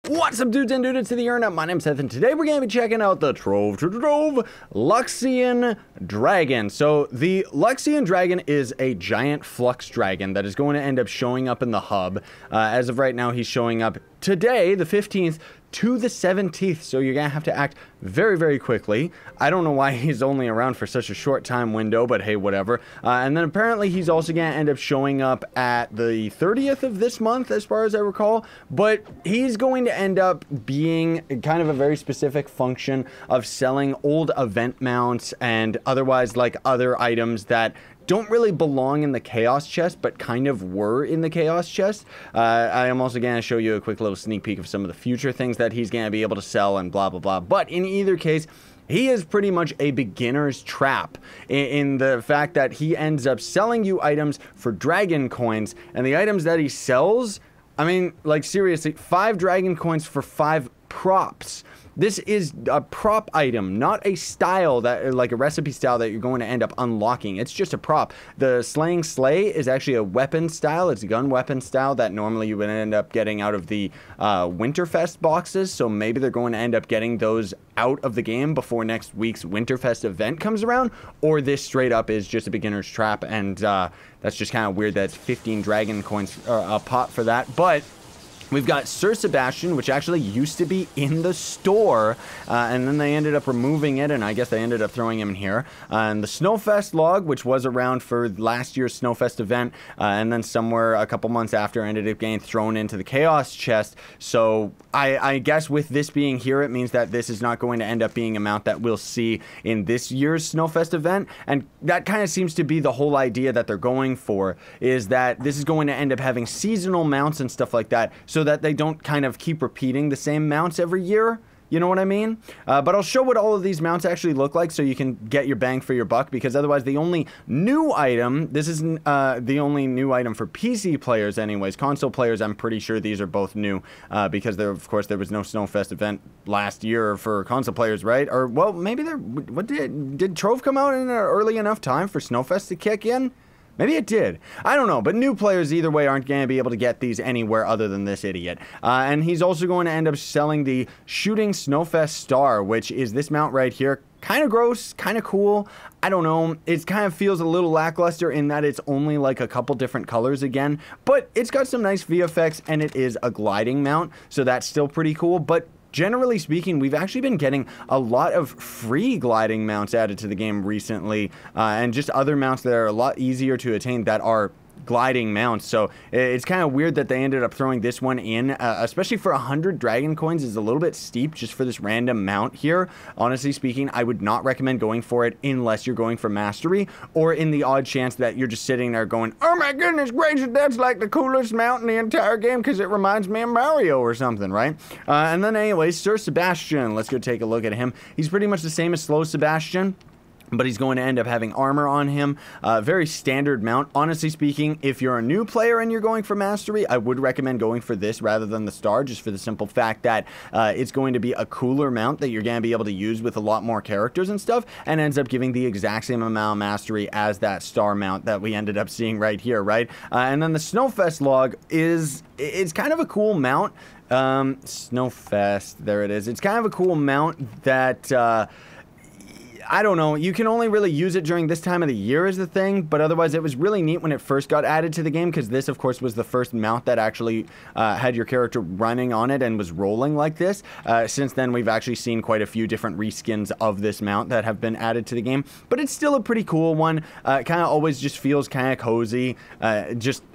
What's up, dudes and dudettes to the internet? My name's Seth, and today we're going to be checking out the Trove Luxion Dragon. So the Luxion Dragon is a giant flux dragon that is going to end up showing up in the hub. As of right now, he's showing up today, the 15th, to the 17th, so you're gonna have to act very, very quickly. I don't know why he's only around for such a short time window, but hey, whatever. And then apparently he's also gonna end up showing up at the 30th of this month, as far as I recall, but he's going to end up being kind of a very specific function of selling old event mounts and otherwise like other items that don't really belong in the chaos chest, but kind of were in the chaos chest. I am also going to show you a quick little sneak peek of some of the future things that he's going to be able to sell and blah, blah, blah. But in either case, he is pretty much a beginner's trap in the fact that he ends up selling you items for dragon coins, and the items that he sells, I mean, like seriously, 5 dragon coins for 5 props. This is a prop item, not a style that, like a recipe style that you're going to end up unlocking. It's just a prop. The Slaying Slay is actually a weapon style. It's a gun weapon style that normally you would end up getting out of the Winterfest boxes. So maybe they're going to end up getting those out of the game before next week's Winterfest event comes around. Or this straight up is just a beginner's trap. And that's just kind of weird that it's 15 dragon coins a pot for that. But we've got Sir Sebastian, which actually used to be in the store, and then they ended up removing it, and I guess they ended up throwing him in here. And the Snowfest log, which was around for last year's Snowfest event, and then somewhere a couple months after ended up getting thrown into the Chaos chest. So I guess with this being here, it means that this is not going to end up being a mount that we'll see in this year's Snowfest event, and that kind of seems to be the whole idea that they're going for, is that this is going to end up having seasonal mounts and stuff like that, so that they don't kind of keep repeating the same mounts every year. You know what I mean? But I'll show what all of these mounts actually look like so you can get your bang for your buck, because otherwise the only new item, this isn't the only new item for PC players anyways. Console players, I'm pretty sure these are both new, because there, of course, there was no Snowfest event last year for console players, right? Or, well, maybe there, what did Trove come out in an early enough time for Snowfest to kick in? Maybe it did. I don't know, but new players either way aren't going to be able to get these anywhere other than this idiot. And he's also going to end up selling the Shooting Snowfest Star, which is this mount right here. Kind of gross, kind of cool. I don't know. It kind of feels a little lackluster in that it's only like a couple different colors again, but it's got some nice VFX and it is a gliding mount, so that's still pretty cool. But generally speaking, we've actually been getting a lot of free gliding mounts added to the game recently, and just other mounts that are a lot easier to attain that are gliding mounts. So it's kind of weird that they ended up throwing this one in, especially for 100 dragon coins is a little bit steep just for this random mount here. Honestly speaking, I would not recommend going for it unless you're going for mastery, or in the odd chance that you're just sitting there going, oh my goodness gracious, that's like the coolest mount in the entire game because it reminds me of Mario or something, right? And then anyways, Sir Sebastian, let's go take a look at him. He's pretty much the same as Slow Sebastian, but he's going to end up having armor on him. Very standard mount. Honestly speaking, if you're a new player and you're going for mastery, I would recommend going for this rather than the star, just for the simple fact that it's going to be a cooler mount that you're going to be able to use with a lot more characters and stuff, and ends up giving the exact same amount of mastery as that star mount that we ended up seeing right here, right? And then the Snowfest log it's kind of a cool mount. Snowfest, there it is. It's kind of a cool mount that I don't know, you can only really use it during this time of the year is the thing, but otherwise it was really neat when it first got added to the game, because this, of course, was the first mount that actually had your character running on it and was rolling like this. Since then, we've actually seen quite a few different reskins of this mount that have been added to the game, but it's still a pretty cool one. Kind of always just feels kind of cozy,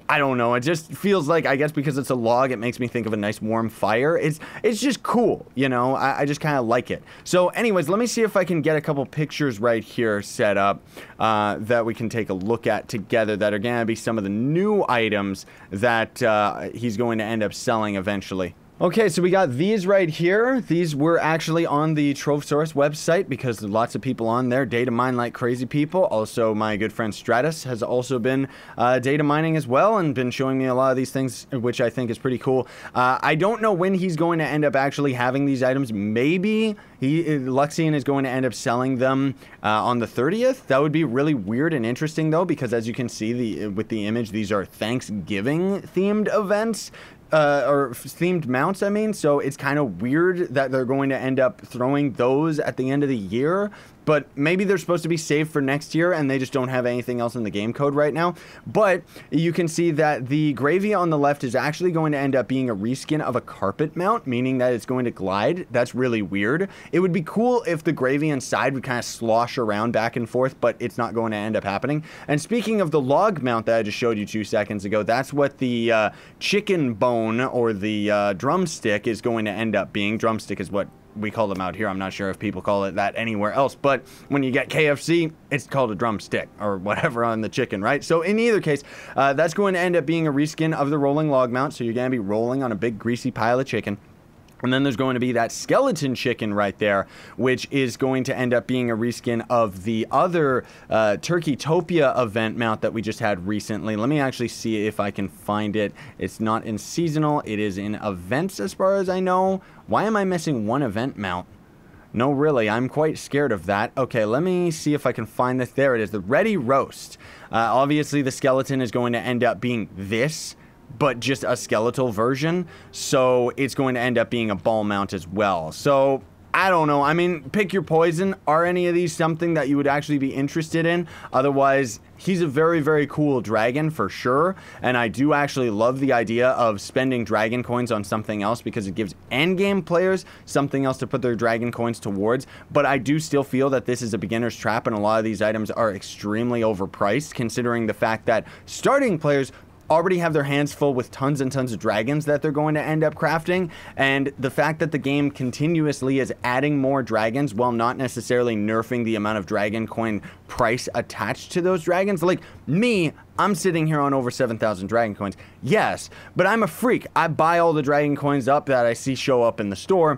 I don't know, it just feels like, I guess because it's a log, it makes me think of a nice warm fire. It's just cool, you know, I just kind of like it. So anyways, let me see if I can get a couple pictures right here set up that we can take a look at together that are going to be some of the new items that he's going to end up selling eventually. Okay, so we got these right here. These were actually on the Trove Source website because there's lots of people on there data mine like crazy people. Also, my good friend Stratus has also been data mining as well and been showing me a lot of these things, which I think is pretty cool. I don't know when he's going to end up actually having these items. Maybe Luxion is going to end up selling them on the 30th. That would be really weird and interesting though, because as you can see with the image, these are Thanksgiving themed events. or themed mounts, I mean, so it's kind of weird that they're going to end up throwing those at the end of the year. But maybe they're supposed to be saved for next year and they just don't have anything else in the game code right now. But you can see that the gravy on the left is actually going to end up being a reskin of a carpet mount, meaning that it's going to glide. That's really weird. It would be cool if the gravy inside would kind of slosh around back and forth, but it's not going to end up happening. And speaking of the log mount that I just showed you 2 seconds ago, that's what the chicken bone or the drumstick is going to end up being. Drumstick is what we call them out here. I'm not sure if people call it that anywhere else, but when you get KFC, it's called a drumstick or whatever on the chicken, right? So in either case, that's going to end up being a reskin of the rolling log mount. So you're going to be rolling on a big greasy pile of chicken. And then there's going to be that skeleton chicken right there, which is going to end up being a reskin of the other Turkeytopia event mount that we just had recently. Let me actually see if I can find it. It's not in seasonal. It is in events as far as I know. Why am I missing one event mount? No, really, I'm quite scared of that. Okay, let me see if I can find this. There it is, the Ready Roast. Obviously, the skeleton is going to end up being this, but just a skeletal version, so it's going to end up being a ball mount as well. So I don't know, I mean, pick your poison. Are any of these something that you would actually be interested in? Otherwise, he's a very, very cool dragon for sure, and I do actually love the idea of spending dragon coins on something else because it gives endgame players something else to put their dragon coins towards. But I do still feel that this is a beginner's trap, and a lot of these items are extremely overpriced considering the fact that starting players already have their hands full with tons and tons of dragons that they're going to end up crafting, and the fact that the game continuously is adding more dragons while not necessarily nerfing the amount of dragon coin price attached to those dragons. Like me, I'm sitting here on over 7,000 dragon coins, yes, but I'm a freak. I buy all the dragon coins up that I see show up in the store.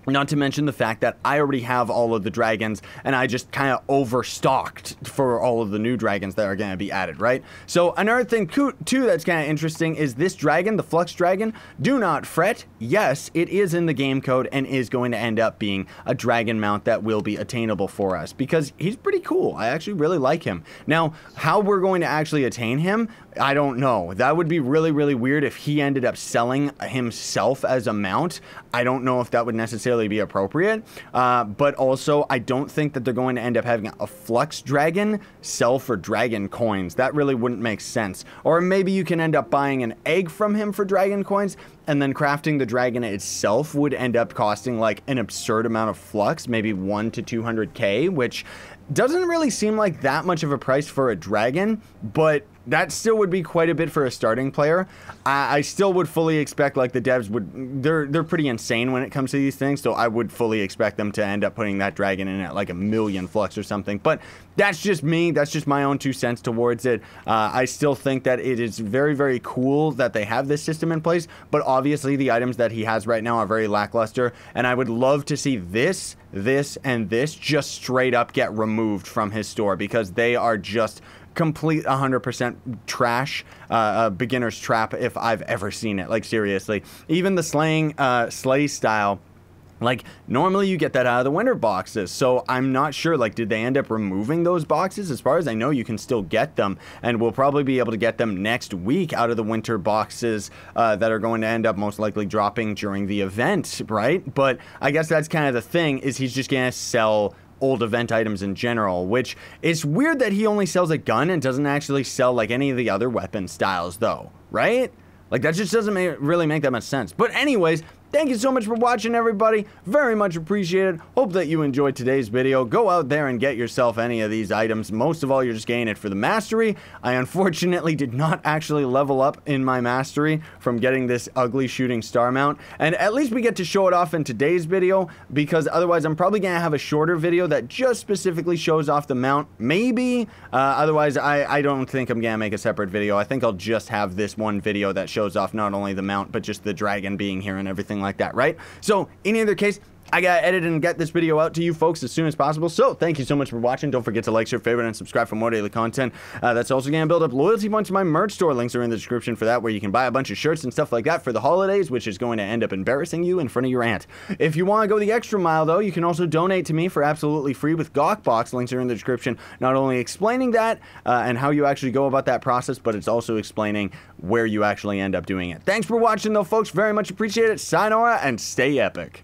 Not to mention the fact that I already have all of the dragons and I just kind of overstocked for all of the new dragons that are going to be added, right? So another thing too that's kind of interesting is this dragon, the Flux dragon. Do not fret. Yes, it is in the game code and is going to end up being a dragon mount that will be attainable for us because he's pretty cool. I actually really like him. Now, how we're going to actually attain him, I don't know. That would be really, really weird if he ended up selling himself as a mount. I don't know if that would necessarily be appropriate, but also I don't think that they're going to end up having a Flux dragon sell for dragon coins. That really wouldn't make sense. Or maybe you can end up buying an egg from him for dragon coins, and then crafting the dragon itself would end up costing like an absurd amount of Flux, maybe 1 to 200k, which doesn't really seem like that much of a price for a dragon, but that still would be quite a bit for a starting player. I still would fully expect, like, the devs would, they're pretty insane when it comes to these things, so I would fully expect them to end up putting that dragon in at like 1,000,000 Flux or something. But that's just me, that's just my own 2 cents towards it. I still think that it is very, very cool that they have this system in place, but obviously the items that he has right now are very lackluster, and I would love to see this, and this just straight up get removed from his store because they are just complete 100% trash, beginner's trap if I've ever seen it. Like, seriously, even the slay style, like, normally you get that out of the winter boxes, so I'm not sure, like, did they end up removing those boxes? As far as I know, you can still get them, and we'll probably be able to get them next week out of the winter boxes that are going to end up most likely dropping during the event, right? But I guess that's kind of the thing, is he's just gonna sell old event items in general, which is weird that he only sells a gun and doesn't actually sell like any of the other weapon styles though, right? Like, that just doesn't really make that much sense. But anyways, thank you so much for watching, everybody. Very much appreciated. Hope that you enjoyed today's video. Go out there and get yourself any of these items. Most of all, you're just getting it for the mastery. I unfortunately did not actually level up in my mastery from getting this ugly shooting star mount. And at least we get to show it off in today's video, because otherwise I'm probably going to have a shorter video that just specifically shows off the mount. Maybe. Otherwise, I don't think I'm going to make a separate video. I think I'll just have this one video that shows off not only the mount, but just the dragon being here and everything like that, right? So in either case, I gotta edit and get this video out to you folks as soon as possible. So thank you so much for watching. Don't forget to like, share, favorite, and subscribe for more daily content. That's also gonna build up loyalty points to my merch store. Links are in the description for that, where you can buy a bunch of shirts and stuff like that for the holidays, which is going to end up embarrassing you in front of your aunt. If you want to go the extra mile, though, you can also donate to me for absolutely free with Gawkbox. Links are in the description, not only explaining that and how you actually go about that process, but it's also explaining where you actually end up doing it. Thanks for watching, though, folks. Very much appreciate it. Sayonara and stay epic.